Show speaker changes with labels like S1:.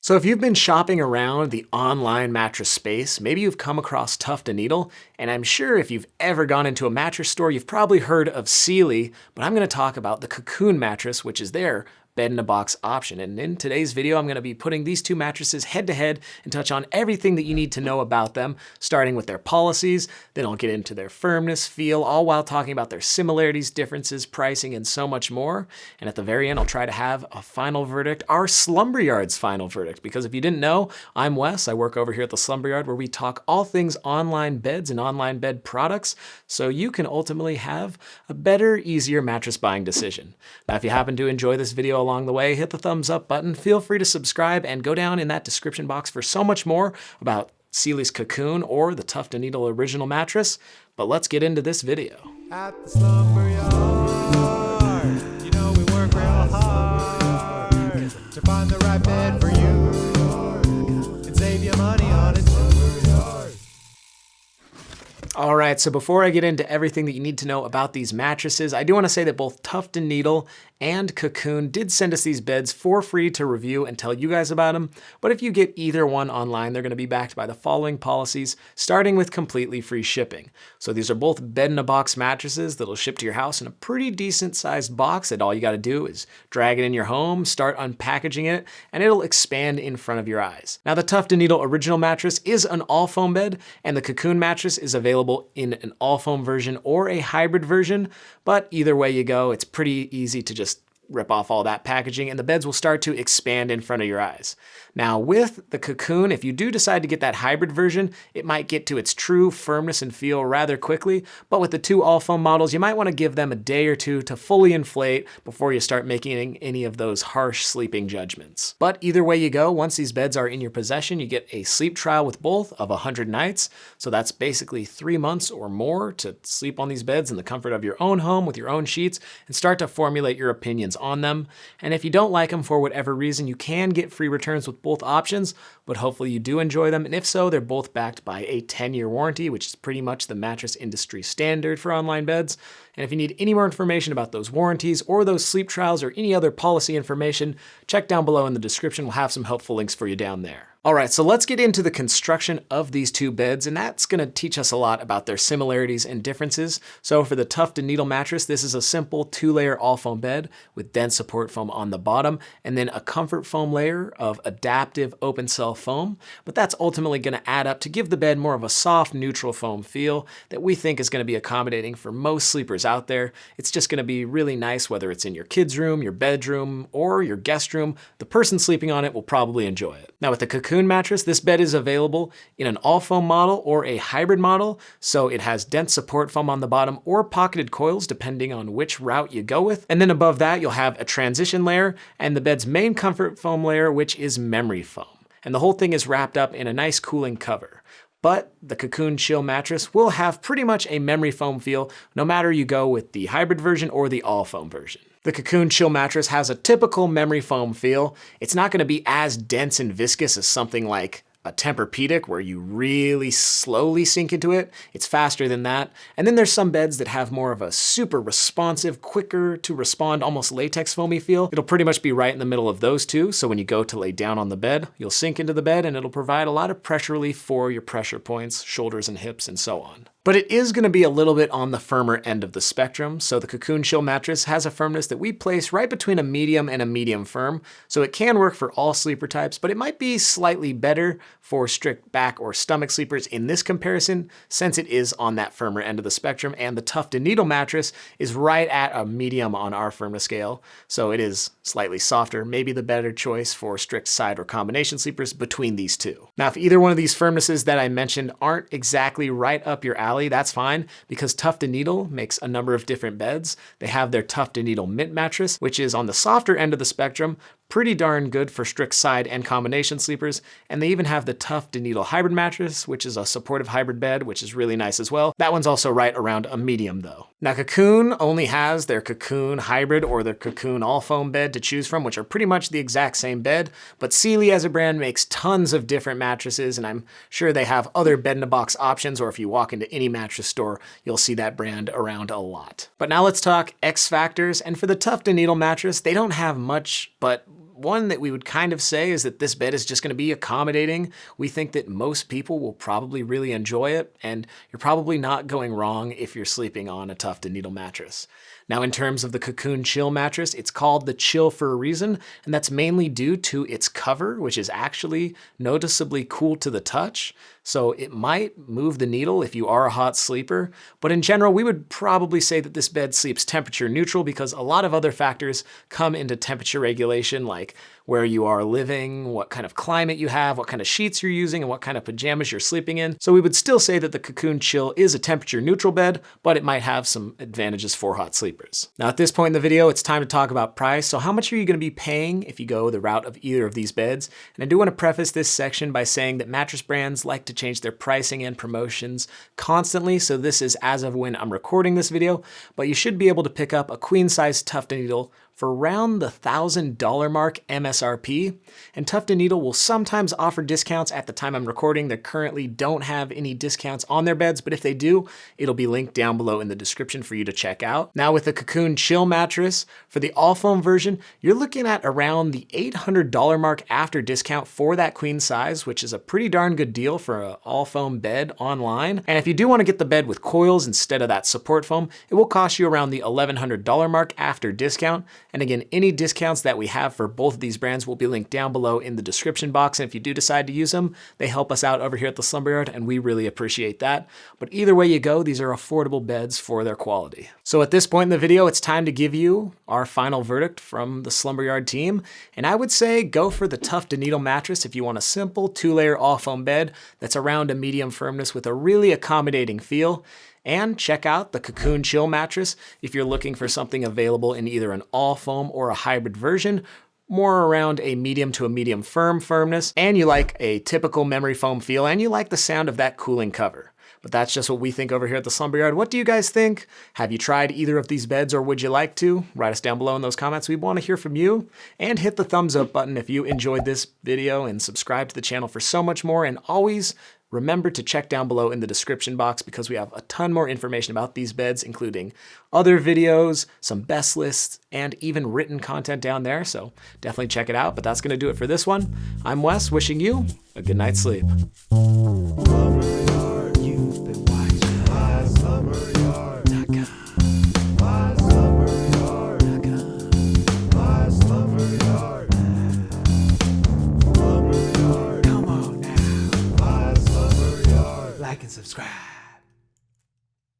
S1: So if you've been shopping around the online mattress space, maybe you've come across Tuft and Needle, and I'm sure if you've ever gone into a mattress store, you've probably heard of Sealy, but I'm gonna talk about the Cocoon mattress, which is their bed-in-a-box option. And in today's video, I'm gonna be putting these two mattresses head-to-head and touch on everything that you need to know about them, starting with their policies, then I'll get into their firmness, feel, all while talking about their similarities, differences, pricing, and so much more. And at the very end, I'll try to have a final verdict, our Slumber Yard's final verdict. Because if you didn't know, I'm Wes. I work over here at the Slumber Yard where we talk all things online beds and online bed products, so you can ultimately have a better, easier mattress buying decision. Now, if you happen to enjoy this video along the way, hit the thumbs up button, feel free to subscribe, and go down in that description box for so much more about Sealy's Cocoon or the Tuft and Needle original mattress. But let's get into this video.
S2: At the Slumber Yard, you know we work real hard to find the right bed for you and save you money on it.
S1: All right, so before I get into everything that you need to know about these mattresses, I do want to say that both Tuft and Needle and Cocoon did send us these beds for free to review and tell you guys about them. But if you get either one online, they're going to be backed by the following policies, starting with completely free shipping. So these are both bed-in-a-box mattresses that'll ship to your house in a pretty decent sized box that all you got to do is drag it in your home, start unpackaging it, and it'll expand in front of your eyes. Now, the Tuft and Needle original mattress is an all-foam bed, and the Cocoon mattress is available in an all-foam version or a hybrid version, but either way you go, it's pretty easy to just rip off all that packaging and the beds will start to expand in front of your eyes. Now with the Cocoon, if you do decide to get that hybrid version, it might get to its true firmness and feel rather quickly, but with the two all-foam models, you might want to give them a day or two to fully inflate before you start making any of those harsh sleeping judgments. But either way you go, once these beds are in your possession, you get a sleep trial with both of 100 nights. So that's basically 3 months or more to sleep on these beds in the comfort of your own home with your own sheets and start to formulate your opinions on them. And if you don't like them for whatever reason, you can get free returns with both options, but hopefully you do enjoy them. And if so, they're both backed by a 10-year warranty, which is pretty much the mattress industry standard for online beds. And if you need any more information about those warranties or those sleep trials or any other policy information, check down below in the description. We'll have some helpful links for you down there. All right, so let's get into the construction of these two beds, and that's gonna teach us a lot about their similarities and differences. So for the Tuft and Needle mattress, this is a simple 2-layer all-foam bed with dense support foam on the bottom, and then a comfort foam layer of adaptive open cell foam. But that's ultimately gonna add up to give the bed more of a soft, neutral foam feel that we think is gonna be accommodating for most sleepers out there. It's just gonna be really nice, whether it's in your kid's room, your bedroom, or your guest room. The person sleeping on it will probably enjoy it. Now with the Cocoon mattress, this bed is available in an all-foam model or a hybrid model, so it has dense support foam on the bottom or pocketed coils depending on which route you go with. And then above that, you'll have a transition layer and the bed's main comfort foam layer, which is memory foam. And the whole thing is wrapped up in a nice cooling cover. But the Cocoon Chill mattress will have pretty much a memory foam feel no matter you go with the hybrid version or the all-foam version. The Cocoon Chill mattress has a typical memory foam feel. It's not going to be as dense and viscous as something like a Tempur-Pedic where you really slowly sink into it. It's faster than that. And then there's some beds that have more of a super responsive, quicker to respond, almost latex foamy feel. It'll pretty much be right in the middle of those two. So when you go to lay down on the bed, you'll sink into the bed and it'll provide a lot of pressure relief for your pressure points, shoulders and hips and so on. But it is going to be a little bit on the firmer end of the spectrum, so the Cocoon Chill mattress has a firmness that we place right between a medium and a medium firm, so it can work for all sleeper types, but it might be slightly better for strict back or stomach sleepers in this comparison, since it is on that firmer end of the spectrum, and the Tuft and Needle mattress is right at a medium on our firmness scale, so it is slightly softer, maybe the better choice for strict side or combination sleepers between these two. Now, if either one of these firmnesses that I mentioned aren't exactly right up your alley, that's fine, because Tuft and Needle makes a number of different beds. They have their Tuft and Needle Mint mattress, which is on the softer end of the spectrum, pretty darn good for strict side and combination sleepers. And they even have the Tuft and Needle hybrid mattress, which is a supportive hybrid bed, which is really nice as well. That one's also right around a medium though. Now Cocoon only has their Cocoon hybrid or their Cocoon all foam bed to choose from, which are pretty much the exact same bed, but Sealy as a brand makes tons of different mattresses, and I'm sure they have other bed-in-a-box options, or if you walk into any mattress store, you'll see that brand around a lot. But now let's talk X factors, and for the Tuft and Needle mattress, they don't have much, but one that we would kind of say is that this bed is just going to be accommodating. We think that most people will probably really enjoy it, and you're probably not going wrong if you're sleeping on a Tuft and Needle mattress. Now, in terms of the Cocoon Chill mattress, it's called the Chill for a reason, and that's mainly due to its cover, which is actually noticeably cool to the touch. So it might move the needle if you are a hot sleeper, but in general, we would probably say that this bed sleeps temperature neutral because a lot of other factors come into temperature regulation, like where you are living, what kind of climate you have, what kind of sheets you're using, and what kind of pajamas you're sleeping in. So we would still say that the Cocoon Chill is a temperature neutral bed, but it might have some advantages for hot sleepers. Now at this point in the video, it's time to talk about price. So how much are you gonna be paying if you go the route of either of these beds? And I do wanna preface this section by saying that mattress brands like to change their pricing and promotions constantly. So this is as of when I'm recording this video, but you should be able to pick up a queen size Tuft and Needle for around the $1,000 mark MSRP. And Tuft and Needle will sometimes offer discounts. At the time I'm recording, they currently don't have any discounts on their beds, but if they do, it'll be linked down below in the description for you to check out. Now with the Cocoon Chill mattress, for the all foam version, you're looking at around the $800 mark after discount for that queen size, which is a pretty darn good deal for an all foam bed online. And if you do want to get the bed with coils instead of that support foam, it will cost you around the $1,100 mark after discount. And again, any discounts that we have for both of these brands will be linked down below in the description box. And if you do decide to use them, they help us out over here at the Slumber Yard, and we really appreciate that. But either way you go, these are affordable beds for their quality. So at this point in the video, it's time to give you our final verdict from the Slumber Yard team. And I would say go for the Tuft and Needle mattress if you want a simple 2-layer all foam bed that's around a medium firmness with a really accommodating feel. And check out the Cocoon Chill mattress if you're looking for something available in either an all foam or a hybrid version, more around a medium to a medium firm firmness, and you like a typical memory foam feel, and you like the sound of that cooling cover. But that's just what we think over here at the Slumber Yard. What do you guys think? Have you tried either of these beds, or would you like to? Write us down below in those comments. We want to hear from you. And hit the thumbs up button if you enjoyed this video, and subscribe to the channel for so much more. And always remember to check down below in the description box because we have a ton more information about these beds, including other videos, some best lists, and even written content down there. So definitely check it out. But that's going to do it for this one. I'm Wes, wishing you a good night's sleep.
S2: Like and subscribe.